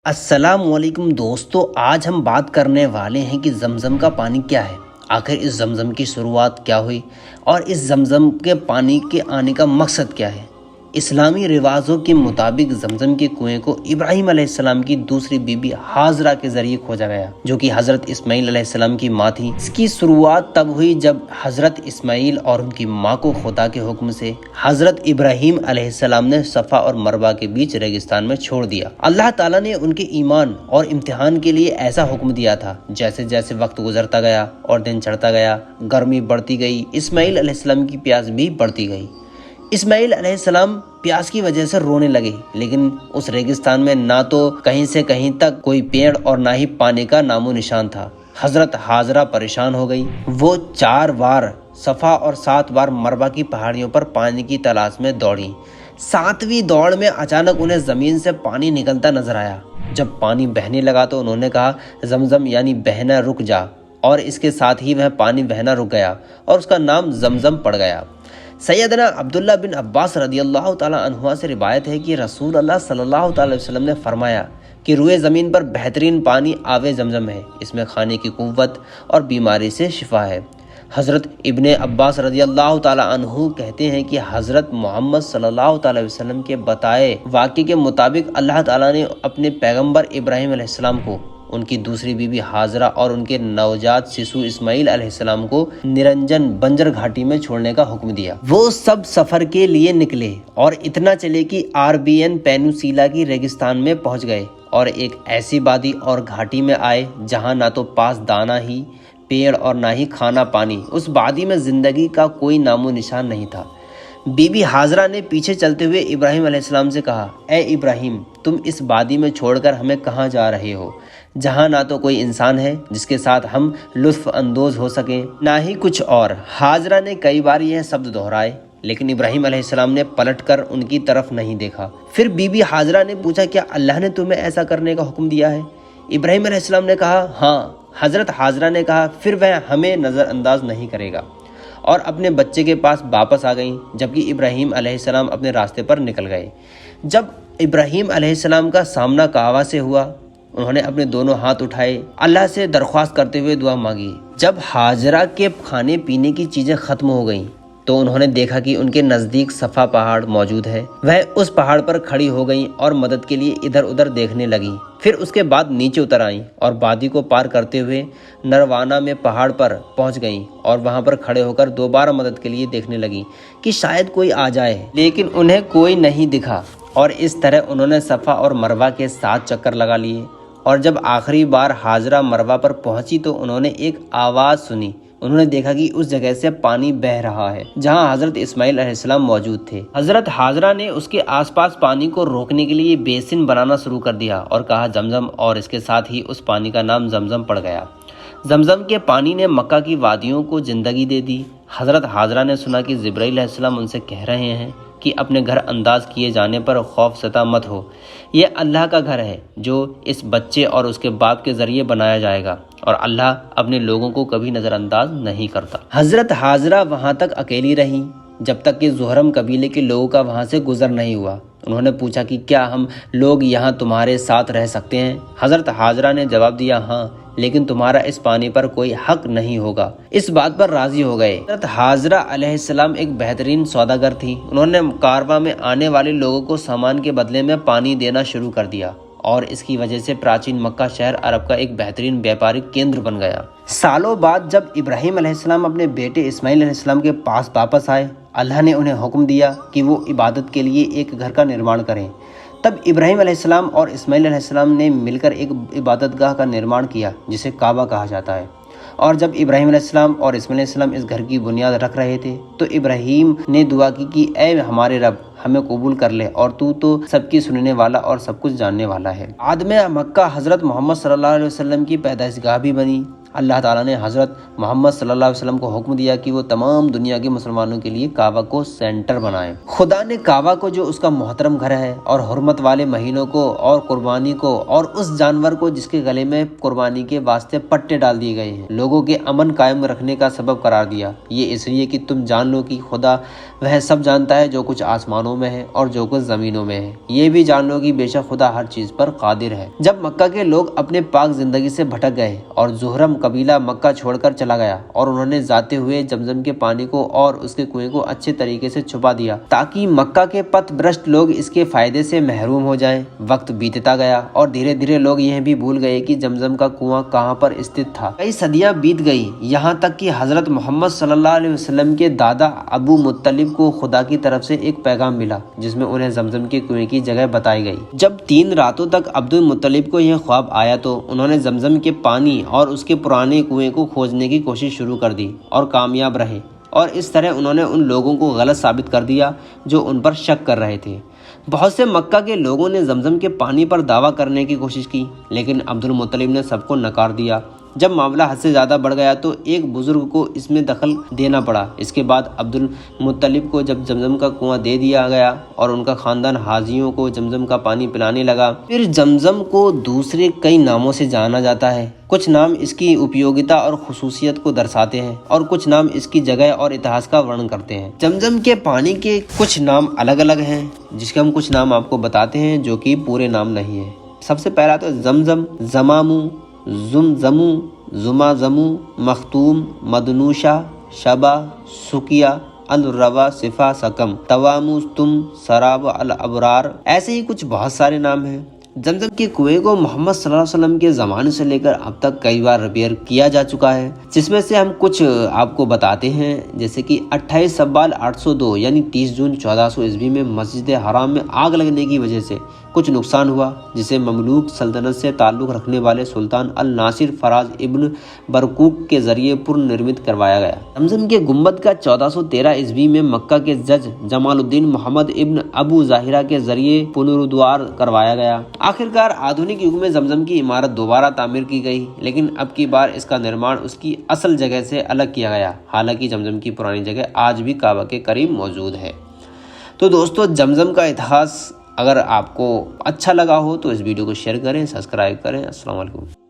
السلام علیکم دوستو، آج ہم بات کرنے والے ہیں کہ زمزم کا پانی کیا ہے، آخر اس زمزم کی شروعات کیا ہوئی اور اس زمزم کے پانی کے آنے کا مقصد کیا ہے۔ اسلامی روایتوں کے مطابق زمزم کے کنویں کو ابراہیم علیہ السلام کی دوسری بیوی حاجرہ کے ذریعے کھودا گیا، جو کہ حضرت اسماعیل علیہ السلام کی ماں تھی۔ اس کی شروعات تب ہوئی جب حضرت اسماعیل اور ان کی ماں کو خدا کے حکم سے حضرت ابراہیم علیہ السلام نے صفا اور مروہ کے بیچ ریگستان میں چھوڑ دیا۔ اللہ تعالیٰ نے ان کے ایمان اور امتحان کے لیے ایسا حکم دیا تھا۔ جیسے جیسے وقت گزرتا گیا اور دن چڑھتا گیا، گرمی بڑھتی گئی، اسماعیل علیہ السلام کی پیاس بھی بڑھتی گئی۔ اسماعیل علیہ السلام پیاس کی وجہ سے رونے لگے، لیکن اس ریگستان میں نہ تو کہیں سے کہیں تک کوئی پیڑ اور نہ ہی پانی کا نام و نشان تھا۔ حضرت حاجرہ پریشان ہو گئی۔ وہ 4 بار صفا اور 7 بار مروہ کی پہاڑیوں پر پانی کی تلاش میں دوڑیں۔ 7ویں دوڑ میں اچانک انہیں زمین سے پانی نکلتا نظر آیا۔ جب پانی بہنے لگا تو انہوں نے کہا، زمزم یعنی بہنا رک جا، اور اس کے ساتھ ہی وہ پانی بہنا رک گیا اور اس کا نام زمزم پڑ گیا۔ سیدنا عبداللہ بن عباس رضی اللہ تعالیٰ عنہما سے روایت ہے کہ رسول اللہ صلی اللہ تعالیٰ علیہ وسلم نے فرمایا کہ روئے زمین پر بہترین پانی آب زمزم ہے، اس میں کھانے کی قوت اور بیماری سے شفا ہے۔ حضرت ابن عباس رضی اللہ تعالیٰ عنہ کہتے ہیں کہ حضرت محمد صلی اللہ تعالیٰ علیہ وسلم کے بتائے واقعے کے مطابق اللہ تعالیٰ نے اپنے پیغمبر ابراہیم علیہ السلام کو، ان کی دوسری بیوی حاجرہ اور ان کے نوجات ششو اسماعیل علیہ السلام کو نرنجن بنجر گھاٹی میں چھوڑنے کا حکم دیا۔ وہ سب سفر کے لیے نکلے اور اتنا چلے کہ عربین پینوسیلا کی ریگستان میں پہنچ گئے اور ایک ایسی وادی اور گھاٹی میں آئے جہاں نہ تو پاس دانہ ہی پیڑ اور نہ ہی کھانا پانی۔ اس وادی میں زندگی کا کوئی نام و نشان نہیں تھا۔ بی بی حاجرہ نے پیچھے چلتے ہوئے ابراہیم علیہ السلام سے کہا، اے ابراہیم، تم اس وادی میں چھوڑ کر ہمیں کہاں جا رہے ہو، جہاں نہ تو کوئی انسان ہے جس کے ساتھ ہم لطف اندوز ہو سکیں، نہ ہی کچھ اور۔ حاجرہ نے کئی بار یہ شبد دہرائے، لیکن ابراہیم علیہ السلام نے پلٹ کر ان کی طرف نہیں دیکھا۔ پھر بی بی حاجرہ نے پوچھا، کیا اللہ نے تمہیں ایسا کرنے کا حکم دیا ہے؟ ابراہیم علیہ السلام نے کہا، ہاں۔ حضرت حاجرہ نے کہا، پھر وہ ہمیں نظر انداز نہیں کرے گا، اور اپنے بچے کے پاس واپس آ گئیں، جبکہ ابراہیم علیہ السلام اپنے راستے پر نکل گئے۔ جب ابراہیم علیہ السلام کا سامنا کعبہ سے ہوا، انہوں نے اپنے دونوں ہاتھ اٹھائے، اللہ سے درخواست کرتے ہوئے دعا مانگی۔ جب حاجرہ کے کھانے پینے کی چیزیں ختم ہو گئیں تو انہوں نے دیکھا کہ ان کے نزدیک صفا پہاڑ موجود ہے۔ وہ اس پہاڑ پر کھڑی ہو گئیں اور مدد کے لیے ادھر ادھر دیکھنے لگیں۔ پھر اس کے بعد نیچے اتر آئیں اور وادی کو پار کرتے ہوئے نروانا میں پہاڑ پر پہنچ گئیں اور وہاں پر کھڑے ہو کر دوبارہ مدد کے لیے دیکھنے لگیں کہ شاید کوئی آ جائے، لیکن انہیں کوئی نہیں دکھا، اور اس طرح انہوں نے صفا اور مروہ کے 7 چکر لگا لیے۔ اور جب آخری بار حاجرہ مروہ پر پہنچی تو انہوں نے ایک آواز سنی۔ انہوں نے دیکھا کہ اس جگہ سے پانی بہ رہا ہے جہاں حضرت اسماعیل علیہ السلام موجود تھے۔ حضرت حاجرہ نے اس کے آس پاس پانی کو روکنے کے لیے بیسن بنانا شروع کر دیا اور کہا زمزم، اور اس کے ساتھ ہی اس پانی کا نام زمزم پڑ گیا۔ زمزم کے پانی نے مکہ کی وادیوں کو زندگی دے دی۔ حضرت حاجرہ نے سنا کہ جبرائیل علیہ السلام ان سے کہہ رہے ہیں کہ اپنے گھر انداز کیے جانے پر خوف زدہ مت ہو، یہ اللہ کا گھر ہے جو اس بچے اور اس کے باپ کے ذریعے بنایا جائے گا، اور اللہ اپنے لوگوں کو کبھی نظر انداز نہیں کرتا۔ حضرت حاجرہ وہاں تک اکیلی رہیں جب تک کہ زہرم قبیلے کے لوگوں کا وہاں سے گزر نہیں ہوا۔ انہوں نے پوچھا کہ کیا ہم لوگ یہاں تمہارے ساتھ رہ سکتے ہیں؟ حضرت حاجرہ نے جواب دیا، ہاں، لیکن تمہارا اس پانی پر کوئی حق نہیں ہوگا۔ اس بات پر راضی ہو گئے۔ حضرت حاجرہ علیہ السلام ایک بہترین سوداگر تھی۔ انہوں نے کارواں میں آنے والے لوگوں کو سامان کے بدلے میں پانی دینا شروع کر دیا، اور اس کی وجہ سے پراچین مکہ شہر عرب کا ایک بہترین بیپارک کیندر بن گیا۔ سالوں بعد جب ابراہیم علیہ السلام اپنے بیٹے اسماعیل علیہ السلام کے پاس واپس آئے، اللہ نے انہیں حکم دیا کہ وہ عبادت کے لیے ایک گھر کا نرمان کریں۔ تب ابراہیم علیہ السلام اور اسماعیل علیہ السلام نے مل کر ایک عبادت گاہ کا نرمان کیا جسے کعبہ کہا جاتا ہے۔ اور جب ابراہیم علیہ السلام اور اسماعیل علیہ السلام اس گھر کی بنیاد رکھ رہے تھے تو ابراہیم نے دعا کی کہ اے ہمارے رب، ہمیں قبول کر لے، اور تو سب کی سننے والا اور سب کچھ جاننے والا ہے۔ بعد میں مکہ حضرت محمد صلی اللہ علیہ وسلم کی پیدائش گاہ بھی بنی۔ اللہ تعالیٰ نے حضرت محمد صلی اللہ علیہ وسلم کو حکم دیا کہ وہ تمام دنیا کے مسلمانوں کے لیے کعبہ کو سینٹر بنائیں۔ خدا نے کعبہ کو جو اس کا محترم گھر ہے اور حرمت والے مہینوں کو اور قربانی کو اور اس جانور کو جس کے گلے میں قربانی کے واسطے پٹے ڈال دیے گئے ہیں، لوگوں کے امن قائم رکھنے کا سبب قرار دیا۔ یہ اس لیے کہ تم جان لو کہ خدا وہ سب جانتا ہے جو کچھ آسمانوں میں ہے اور جو کچھ زمینوں میں ہے۔ یہ بھی جان لو کہ بے شک خدا ہر چیز پر قادر ہے۔ جب مکہ کے لوگ اپنے پاک زندگی سے بھٹک گئے اور زہرم قبیلہ مکہ چھوڑ کر چلا گیا اور انہوں نے ذاتے ہوئے زمزم کے پانی کو اور اس کے کنویں کو اچھے طریقے سے چھپا دیا تاکہ مکہ کے پت برشت لوگ اس کے فائدے سے محروم ہو جائیں، وقت بیتتا گیا اور دھیرے دھیرے لوگ یہ بھی بھول گئے کہ زمزم کا کنواں کہاں پر استھت تھا۔ کئی صدیاں بیت گئی، یہاں تک کہ حضرت محمد صلی اللہ علیہ وسلم کے دادا ابو مطلب کو خدا کی طرف سے ایک پیغام ملا جس میں انہیں زمزم کے کنویں کی جگہ بتائی گئی۔ جب 3 راتوں تک عبد المطلب کو یہ خواب آیا تو انہوں نے زمزم کے پانی اور اس کے پرانے کنویں کو کھوجنے کی کوشش شروع کر دی اور کامیاب رہے، اور اس طرح انہوں نے ان لوگوں کو غلط ثابت کر دیا جو ان پر شک کر رہے تھے۔ بہت سے مکہ کے لوگوں نے زمزم کے پانی پر دعویٰ کرنے کی کوشش کی، لیکن عبد المطلب نے سب کو نکار دیا۔ جب معاملہ حد سے زیادہ بڑھ گیا تو ایک بزرگ کو اس میں دخل دینا پڑا۔ اس کے بعد عبد المطلب کو جب زمزم کا کنواں دے دیا گیا اور ان کا خاندان حاجیوں کو زمزم کا پانی پلانے لگا۔ پھر زمزم کو دوسرے کئی ناموں سے جانا جاتا ہے۔ کچھ نام اس کی اپیوگتا اور خصوصیت کو درساتے ہیں اور کچھ نام اس کی جگہ اور اتہاس کا ورنن کرتے ہیں۔ زمزم کے پانی کے کچھ نام الگ الگ ہیں جس کے ہم کچھ نام آپ کو بتاتے ہیں جو کہ پورے نام نہیں ہیں۔ سب سے پہلا تو زمزم، زمامو، زمزمو، زمازمو، مختوم، مدنوشہ، شبا، سکیا، الروا، صفا، سکم، توامو، تم، سراب، الابرار، ایسے ہی کچھ بہت سارے نام ہیں۔ زمزم کے کنویں کو محمد صلی اللہ علیہ وسلم کے زمانے سے لے کر اب تک کئی بار ریپیئر کیا جا چکا ہے، جس میں سے ہم کچھ آپ کو بتاتے ہیں، جیسے کہ 28 شوال 802 یعنی 30 جون 1400 عیسوی میں مسجد حرام میں آگ لگنے کی وجہ سے کچھ نقصان ہوا، جسے مملوک سلطنت سے تعلق رکھنے والے سلطان الناصر فراز ابن برقوق کے ذریعے پرنرمت کروایا گیا۔ زمزم کے گنبد کا 1413 عیسوی میں مکہ کے جج جمال الدین محمد ابن ابو ظاہرہ کے ذریعے پنرودوار کروایا گیا۔ آخرکار آدھونک یگ میں زمزم کی عمارت دوبارہ تعمیر کی گئی، لیکن اب کی بار اس کا نرمان اس کی اصل جگہ سے الگ کیا گیا، حالانکہ زمزم کی پرانی جگہ آج بھی کعبہ کے قریب موجود ہے۔ تو دوستو، زمزم کا اتہاس اگر آپ کو اچھا لگا ہو تو اس ویڈیو کو شیئر کریں، سبسکرائب کریں۔ السلام علیکم۔